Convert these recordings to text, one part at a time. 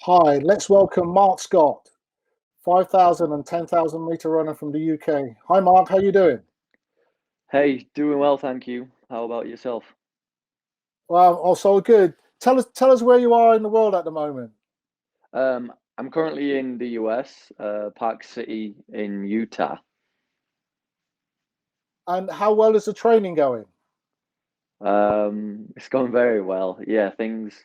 Hi, let's welcome Mark Scott, 5,000 and 10,000 meter runner from the UK. Hi, Mark, how you doing? Hey, doing well, thank you. How about yourself? Well, also good. Tell us where you are in the world at the moment, I'm currently in the US, Park City in Utah. and how well is the training going? It's going very well. Yeah, things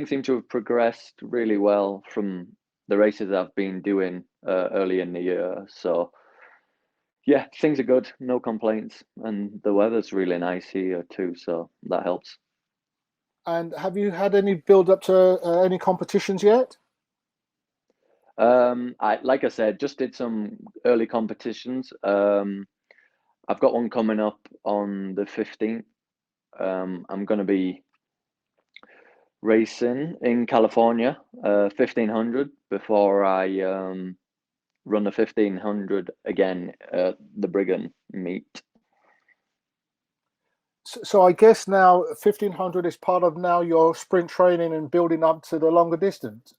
seem to have progressed really well from the races I've been doing early in the year. So yeah, things are good, no complaints, and the weather's really nice here too, so that helps. And have you had any build up to any competitions yet? Like I said, just did some early competitions. I've got one coming up on the 15th. I'm going to be racing in California, 1500, before I run the 1500 again at the Brigham meet. So I guess now 1,500 is part of now your sprint training and building up to the longer distance.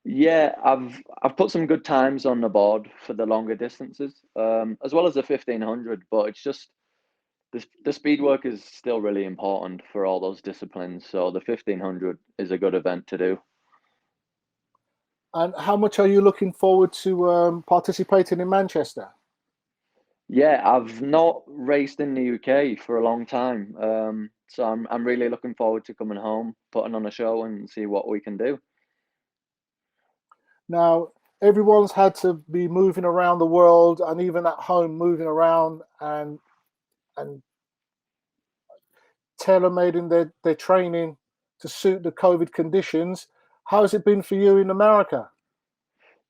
Yeah, I've put some good times on the board for the longer distances, as well as the 1500, but it's just the speed work is still really important for all those disciplines. So the 1500 is a good event to do. And how much are you looking forward to participating in Manchester? Yeah, I've not raced in the UK for a long time, so I'm really looking forward to coming home, putting on a show, and see what we can do. Now, everyone's had to be moving around the world and even at home moving around and tailor-making their training to suit the COVID conditions. How has it been for you in America?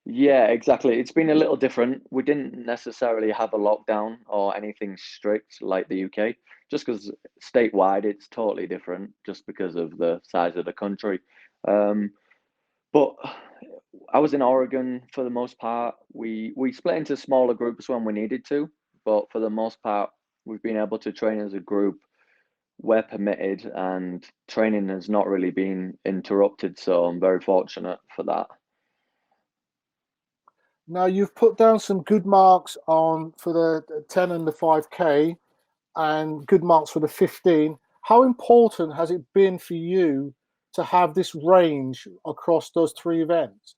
Yeah, exactly. It's been a little different. We didn't necessarily have a lockdown or anything strict like the UK, just because statewide it's totally different, just because of the size of the country. Um, but I was in Oregon for the most part. We split into smaller groups when we needed to, but for the most part, we've been able to train as a group where permitted, and training has not really been interrupted. So I'm very fortunate for that. Now, you've put down some good marks on for the 10 and the 5K and good marks for the 15. How important has it been for you to have this range across those three events?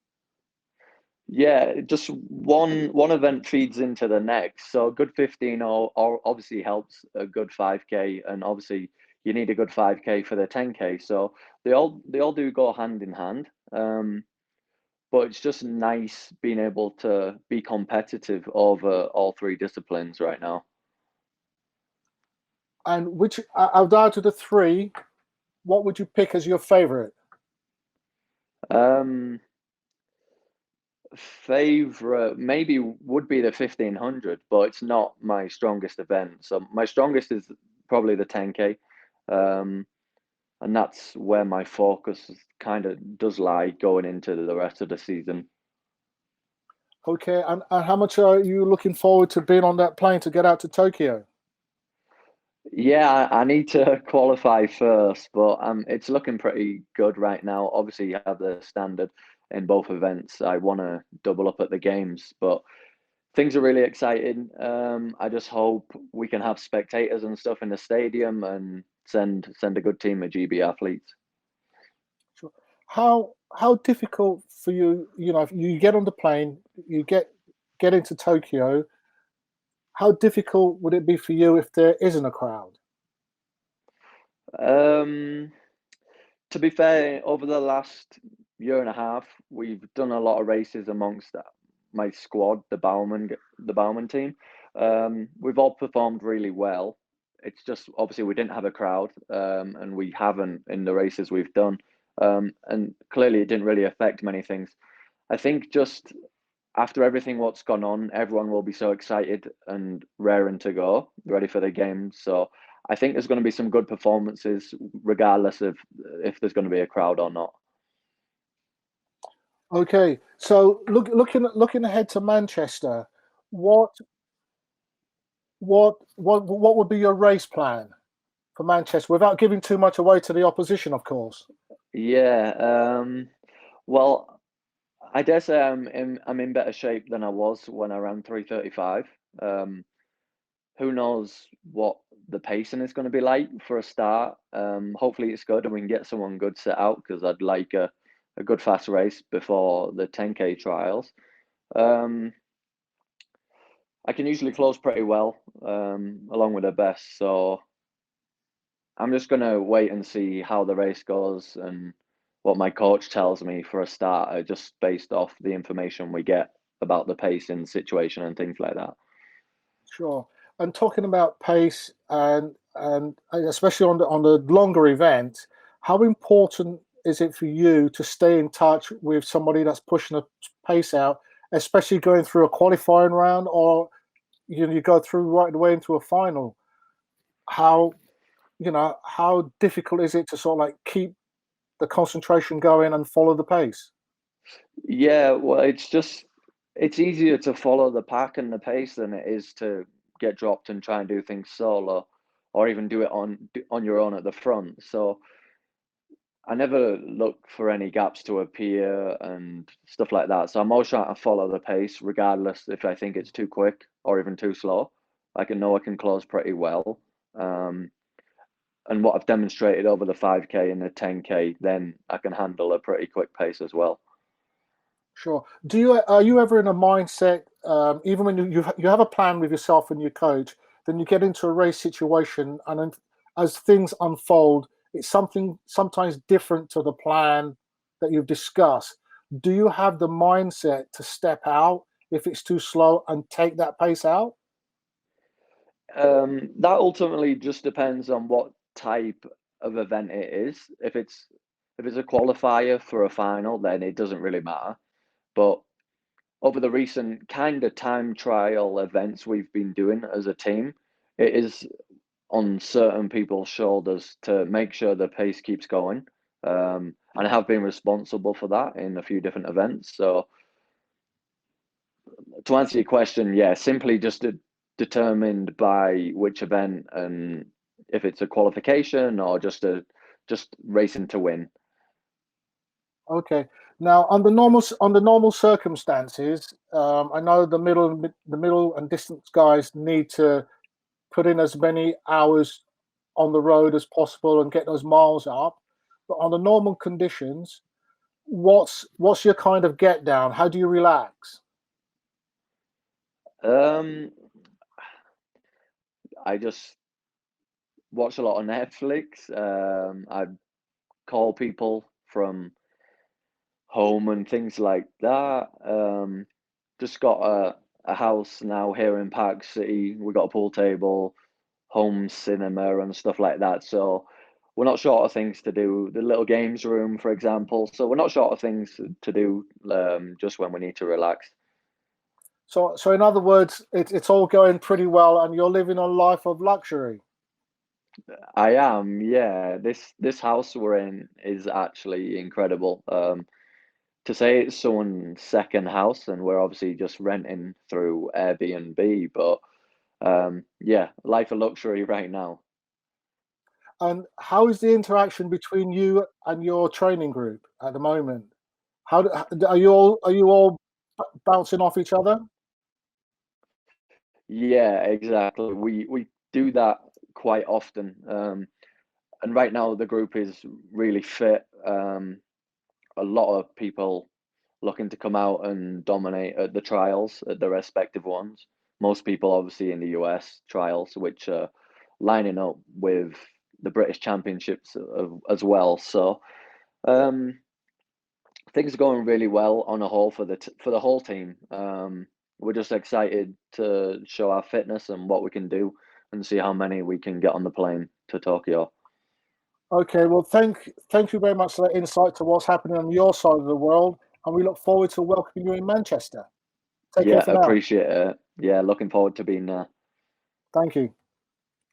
Yeah, just one event feeds into the next. So a good 15 or obviously helps a good 5K, and obviously you need a good 5K for the 10K. So they all do go hand in hand. But it's just nice being able to be competitive over all three disciplines right now. And which out of the three, what would you pick as your favorite? Um, Favorite maybe would be the 1500, but it's not my strongest event. So my strongest is probably the 10K. Um, and that's where my focus kind of does lie going into the rest of the season. Okay, and how much are you looking forward to being on that plane to get out to Tokyo? Yeah, I need to qualify first, but it's looking pretty good right now. Obviously, you have the standard in both events. I want to double up at the games, but things are really exciting. I just hope we can have spectators and stuff in the stadium and send a good team of GB athletes. Sure. How difficult for you? You know, if you get on the plane, you get into Tokyo. How difficult would it be for you if there isn't a crowd? Um, to be fair, over the last year and a half, we've done a lot of races amongst my squad, the Bauman team. We've all performed really well. It's just obviously we didn't have a crowd, and we haven't in the races we've done. And clearly, it didn't really affect many things. I think just after everything what's gone on, everyone will be so excited and raring to go, ready for the game. So I think there's going to be some good performances, regardless of if there's going to be a crowd or not. Okay, so looking ahead to Manchester, what what would be your race plan for Manchester without giving too much away to the opposition, of course? Yeah. Well, I dare say I'm in better shape than I was when I ran 3:35. Um, who knows what the pacing is going to be like for a start. Hopefully it's good and we can get someone good set out because I'd like a good fast race before the 10K trials. Um, I can usually close pretty well, along with the best. So I'm just going to wait and see how the race goes and what my coach tells me for a starter, just based off the information we get about the pacing situation and things like that. Sure. And talking about pace and especially on the longer event, how important is it for you to stay in touch with somebody that's pushing the pace out, especially going through a qualifying round or you go through right away into a final? How how difficult is it to sort of like keep the concentration going and follow the pace? Yeah, well, it's easier to follow the pack and the pace than it is to get dropped and try and do things solo, or even do it on your own at the front. So I never look for any gaps to appear and stuff like that. So I'm always trying to follow the pace, regardless if I think it's too quick or even too slow. I can know I can close pretty well. Um, and what I've demonstrated over the 5K and the 10K, then I can handle a pretty quick pace as well. Sure. Are you ever in a mindset, even when you have a plan with yourself and your coach, then you get into a race situation, and then as things unfold, it's something sometimes different to the plan that you've discussed. Do you have the mindset to step out if it's too slow and take that pace out? That ultimately just depends on what type of event it is. If it's a qualifier for a final, then it doesn't really matter. But over the recent kind of time trial events we've been doing as a team, it is on certain people's shoulders to make sure the pace keeps going. And I have been responsible for that in a few different events. So to answer your question, yeah, simply just determined by which event and if it's a qualification or just racing to win. Okay. Now, under normal circumstances, I know the middle and distance guys need to put in as many hours on the road as possible and get those miles up. But under normal conditions, what's your kind of get down? How do you relax? Um, I just watch a lot of Netflix. I call people from home and things like that. Just got a house now here in Park City. We got a pool table, home cinema, and stuff like that. So we're not short of things to do. The little games room, for example. So we're not short of things to do just when we need to relax. So in other words, it's all going pretty well, and you're living a life of luxury. I am, yeah. This house we're in is actually incredible. To say it's someone's second house, and we're obviously just renting through Airbnb, but yeah, life of luxury right now. And how is the interaction between you and your training group at the moment? Are you all bouncing off each other? Yeah, exactly. We do that quite often. And right now the group is really fit. A lot of people looking to come out and dominate at the trials at their respective ones. Most people obviously in the US trials, which are lining up with the British Championships as well. So um, things are going really well on a whole for for the whole team. We're just excited to show our fitness and what we can do, and see how many we can get on the plane to Tokyo. Okay, well, thank you very much for that insight to what's happening on your side of the world, and we look forward to welcoming you in Manchester. Take care Yeah, for now. appreciate it. Yeah, looking forward to being there. Thank you.